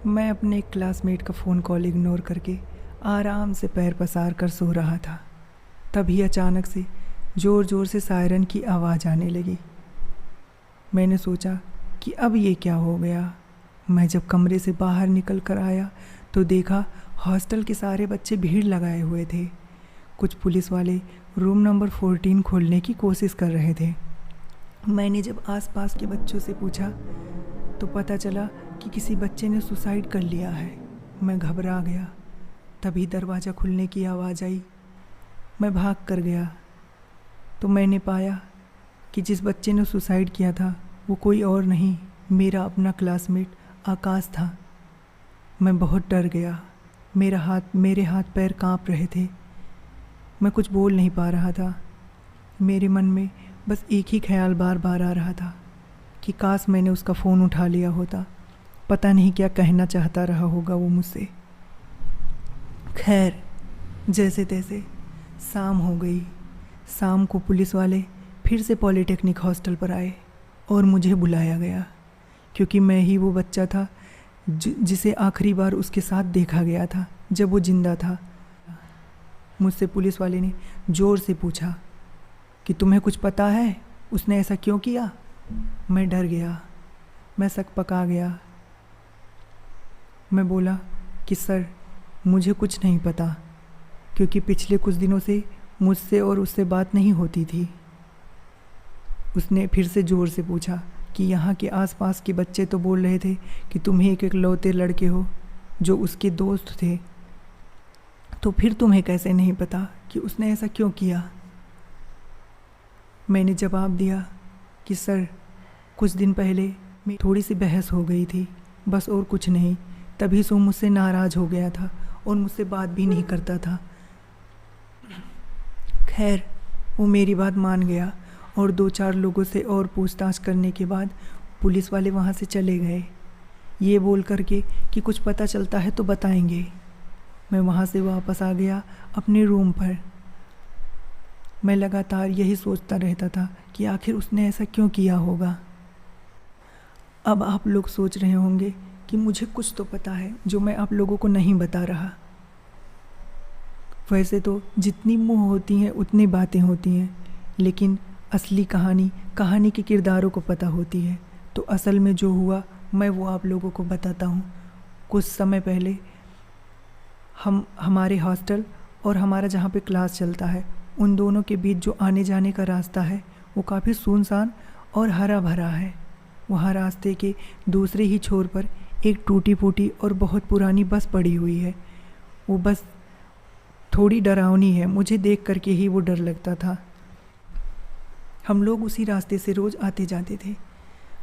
मैं अपने एक क्लासमेट का फ़ोन कॉल इग्नोर करके आराम से पैर पसार कर सो रहा था। तभी अचानक से ज़ोर ज़ोर से सायरन की आवाज़ आने लगी। मैंने सोचा कि अब ये क्या हो गया। मैं जब कमरे से बाहर निकल कर आया तो देखा हॉस्टल के सारे बच्चे भीड़ लगाए हुए थे। कुछ पुलिस वाले रूम नंबर 14 खोलने की कोशिश कर रहे थे। मैंने जब आसपास के बच्चों से पूछा तो पता चला कि किसी बच्चे ने सुसाइड कर लिया है। मैं घबरा गया। तभी दरवाज़ा खुलने की आवाज़ आई। मैं भाग कर गया तो मैंने पाया कि जिस बच्चे ने सुसाइड किया था वो कोई और नहीं, मेरा अपना क्लासमेट आकाश था। मैं बहुत डर गया। मेरे हाथ पैर कांप रहे थे। मैं कुछ बोल नहीं पा रहा था। मेरे मन में बस एक ही ख्याल बार बार आ रहा था कि काश मैंने उसका फ़ोन उठा लिया होता। पता नहीं क्या कहना चाहता रहा होगा वो मुझसे। खैर, जैसे तैसे शाम हो गई। शाम को पुलिस वाले फिर से पॉलिटेक्निक हॉस्टल पर आए और मुझे बुलाया गया, क्योंकि मैं ही वो बच्चा था जिसे आखिरी बार उसके साथ देखा गया था जब वो जिंदा था। मुझसे पुलिस वाले ने ज़ोर से पूछा कि तुम्हें कुछ पता है उसने ऐसा क्यों किया। मैं डर गया। मैं सक पका गया। मैं बोला कि सर, मुझे कुछ नहीं पता, क्योंकि पिछले कुछ दिनों से मुझसे और उससे बात नहीं होती थी। उसने फिर से ज़ोर से पूछा कि यहाँ के आसपास के बच्चे तो बोल रहे थे कि तुम ही एक इकलौते लड़के हो जो उसके दोस्त थे, तो फिर तुम्हें कैसे नहीं पता कि उसने ऐसा क्यों किया। मैंने जवाब दिया कि सर, कुछ दिन पहले मेरी थोड़ी सी बहस हो गई थी, बस और कुछ नहीं। तभी से वो मुझसे नाराज़ हो गया था और मुझसे बात भी नहीं करता था। खैर, वो मेरी बात मान गया और 2-4 लोगों से और पूछताछ करने के बाद पुलिस वाले वहाँ से चले गए, ये बोल करके कि कुछ पता चलता है तो बताएंगे। मैं वहाँ से वापस आ गया अपने रूम पर। मैं लगातार यही सोचता रहता था कि आखिर उसने ऐसा क्यों किया होगा। अब आप लोग सोच रहे होंगे कि मुझे कुछ तो पता है जो मैं आप लोगों को नहीं बता रहा। वैसे तो जितनी मुँह होती हैं उतनी बातें होती हैं, लेकिन असली कहानी के किरदारों को पता होती है। तो असल में जो हुआ मैं वो आप लोगों को बताता हूँ। कुछ समय पहले हमारे हॉस्टल और हमारा जहाँ पे क्लास चलता है, उन दोनों के बीच जो आने जाने का रास्ता है वो काफ़ी सुनसान और हरा भरा है। वहाँ रास्ते के दूसरे ही छोर पर एक टूटी फूटी और बहुत पुरानी बस पड़ी हुई है। वो बस थोड़ी डरावनी है। मुझे देख करके ही वो डर लगता था। हम लोग उसी रास्ते से रोज़ आते जाते थे।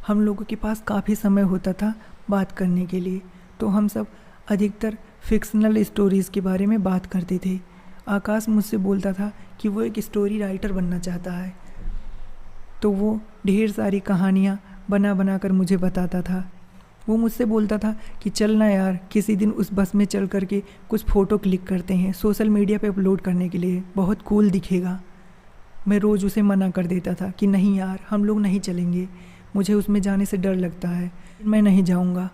हम लोगों के पास काफ़ी समय होता था बात करने के लिए, तो हम सब अधिकतर फिक्शनल स्टोरीज़ के बारे में बात करते थे। आकाश मुझसे बोलता था कि वो एक स्टोरी राइटर बनना चाहता है, तो वो ढेर सारी कहानियाँ बना कर मुझे बताता था। वो मुझसे बोलता था कि चल ना यार, किसी दिन उस बस में चल करके कुछ फ़ोटो क्लिक करते हैं सोशल मीडिया पे अपलोड करने के लिए, बहुत कूल दिखेगा। मैं रोज़ उसे मना कर देता था कि नहीं यार, हम लोग नहीं चलेंगे, मुझे उसमें जाने से डर लगता है, मैं नहीं जाऊंगा।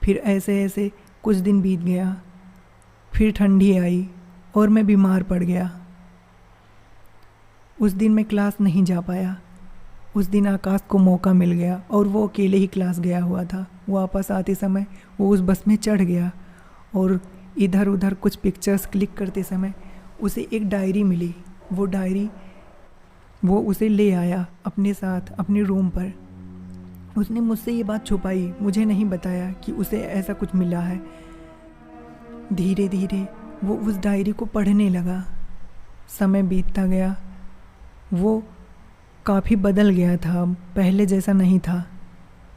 फिर ऐसे ऐसे कुछ दिन बीत गया। फिर ठंडी आई और मैं बीमार पड़ गया। उस दिन मैं क्लास नहीं जा पाया। उस दिन आकाश को मौका मिल गया और वो अकेले ही क्लास गया हुआ था। वापस आते समय वो उस बस में चढ़ गया और इधर उधर कुछ पिक्चर्स क्लिक करते समय उसे एक डायरी मिली। वो डायरी वो उसे ले आया अपने साथ अपने रूम पर। उसने मुझसे ये बात छुपाई, मुझे नहीं बताया कि उसे ऐसा कुछ मिला है। धीरे धीरे वो उस डायरी को पढ़ने लगा। समय बीतता गया। वो काफ़ी बदल गया था, पहले जैसा नहीं था।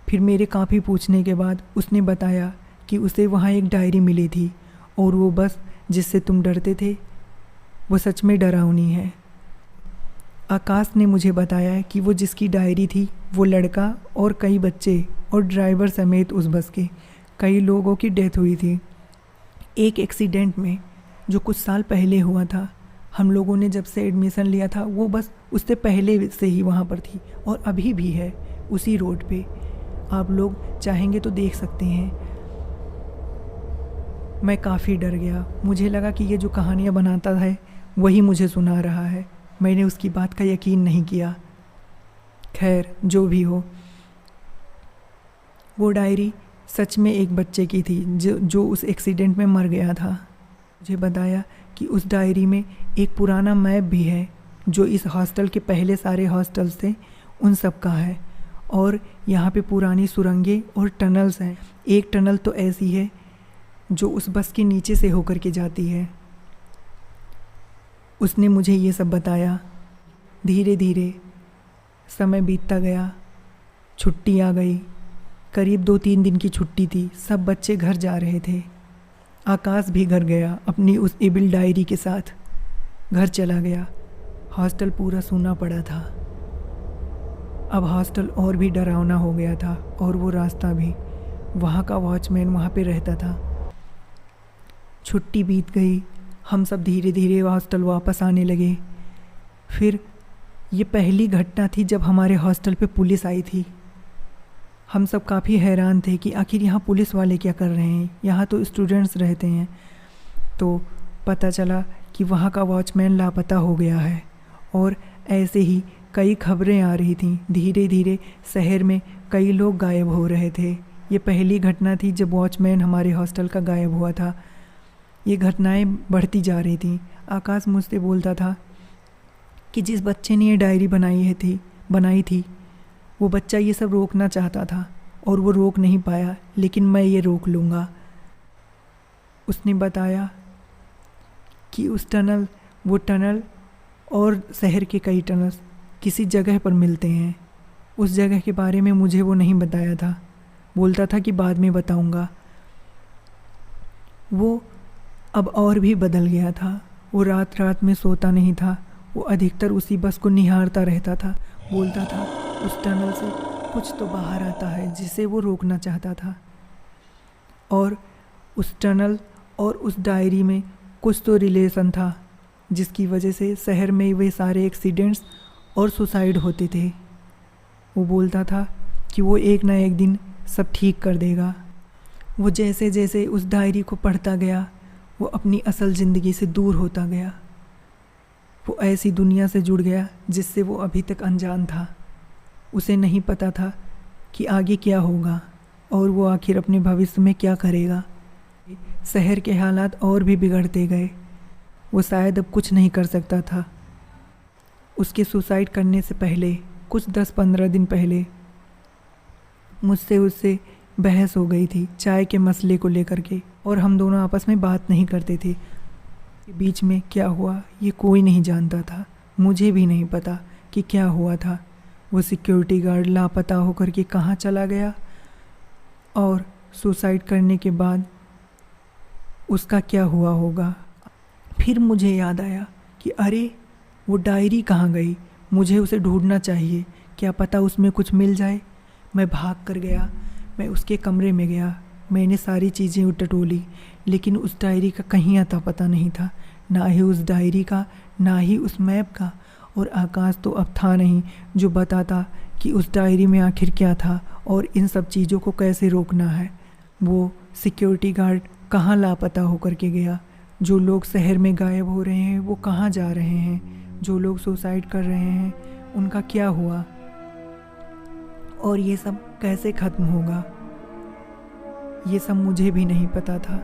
फिर मेरे काफ़ी पूछने के बाद उसने बताया कि उसे वहाँ एक डायरी मिली थी और वो बस जिससे तुम डरते थे वो सच में डरावनी है। आकाश ने मुझे बताया कि वो जिसकी डायरी थी वो लड़का और कई बच्चे और ड्राइवर समेत उस बस के कई लोगों की डेथ हुई थी एक एक्सीडेंट में जो कुछ साल पहले हुआ था। हम लोगों ने जब से एडमिशन लिया था वो बस उससे पहले से ही वहाँ पर थी और अभी भी है उसी रोड पे। आप लोग चाहेंगे तो देख सकते हैं। मैं काफ़ी डर गया। मुझे लगा कि ये जो कहानियाँ बनाता है वही मुझे सुना रहा है। मैंने उसकी बात का यकीन नहीं किया। खैर, जो भी हो, वो डायरी सच में एक बच्चे की थी जो उस एक्सीडेंट में मर गया था। मुझे बताया कि उस डायरी में एक पुराना मैप भी है जो इस हॉस्टल के पहले सारे हॉस्टल्स थे उन सब का है। और यहाँ पे पुरानी सुरंगें और टनल्स हैं। एक टनल तो ऐसी है जो उस बस के नीचे से होकर के जाती है। उसने मुझे ये सब बताया। धीरे धीरे समय बीतता गया। छुट्टी आ गई। करीब 2-3 दिन की छुट्टी थी। सब बच्चे घर जा रहे थे। आकाश भी घर गया अपनी उस एबिल डायरी के साथ। घर चला गया। हॉस्टल पूरा सूना पड़ा था। अब हॉस्टल और भी डरावना हो गया था और वो रास्ता भी। वहाँ का वॉचमैन वहाँ पे रहता था। छुट्टी बीत गई। हम सब धीरे धीरे हॉस्टल वापस आने लगे। फिर ये पहली घटना थी जब हमारे हॉस्टल पे पुलिस आई थी। हम सब काफ़ी हैरान थे कि आखिर यहाँ पुलिस वाले क्या कर रहे हैं। यहाँ तो स्टूडेंट्स रहते हैं। तो पता चला कि वहाँ का वॉचमैन लापता हो गया है। और ऐसे ही कई खबरें आ रही थीं। धीरे धीरे शहर में कई लोग गायब हो रहे थे। ये पहली घटना थी जब वॉचमैन हमारे हॉस्टल का गायब हुआ था। ये घटनाएं बढ़ती जा रही थीं। आकाश मुझसे बोलता था कि जिस बच्चे ने ये डायरी बनाई थी वो बच्चा ये सब रोकना चाहता था और वो रोक नहीं पाया, लेकिन मैं ये रोक लूँगा। उसने बताया कि वो टनल और शहर के कई टनल्स किसी जगह पर मिलते हैं। उस जगह के बारे में मुझे वो नहीं बताया था। बोलता था कि बाद में बताऊँगा। वो अब और भी बदल गया था। वो रात रात में सोता नहीं था। वो अधिकतर उसी बस को निहारता रहता था। बोलता था उस टनल से कुछ तो बाहर आता है जिसे वो रोकना चाहता था। और उस टनल और उस डायरी में कुछ तो रिलेशन था जिसकी वजह से शहर में वे सारे एक्सीडेंट्स और सुसाइड होते थे। वो बोलता था कि वो एक ना एक दिन सब ठीक कर देगा। वो जैसे जैसे उस डायरी को पढ़ता गया वो अपनी असल ज़िंदगी से दूर होता गया। वो ऐसी दुनिया से जुड़ गया जिससे वो अभी तक अनजान था। उसे नहीं पता था कि आगे क्या होगा और वो आखिर अपने भविष्य में क्या करेगा। शहर के हालात और भी बिगड़ते गए। वो शायद अब कुछ नहीं कर सकता था। उसके सुसाइड करने से पहले कुछ 10-15 दिन पहले मुझसे उससे बहस हो गई थी चाय के मसले को लेकर के, और हम दोनों आपस में बात नहीं करते थे। बीच में क्या हुआ ये कोई नहीं जानता था। मुझे भी नहीं पता कि क्या हुआ था। वो सिक्योरिटी गार्ड लापता होकर के कहाँ चला गया और सुसाइड करने के बाद उसका क्या हुआ होगा। फिर मुझे याद आया कि अरे वो डायरी कहाँ गई। मुझे उसे ढूंढना चाहिए। क्या पता उसमें कुछ मिल जाए। मैं भाग कर गया। मैं उसके कमरे में गया। मैंने सारी चीज़ें टटोली, लेकिन उस डायरी का कहीं अता पता नहीं था। ना ही उस डायरी का, ना ही उस मैप का। और आकाश तो अब था नहीं जो बताता कि उस डायरी में आखिर क्या था और इन सब चीज़ों को कैसे रोकना है। वो सिक्योरिटी गार्ड कहाँ लापता होकर के गया। जो लोग शहर में गायब हो रहे हैं वो कहाँ जा रहे हैं। जो लोग सुसाइड कर रहे हैं उनका क्या हुआ और ये सब कैसे ख़त्म होगा, ये सब मुझे भी नहीं पता था।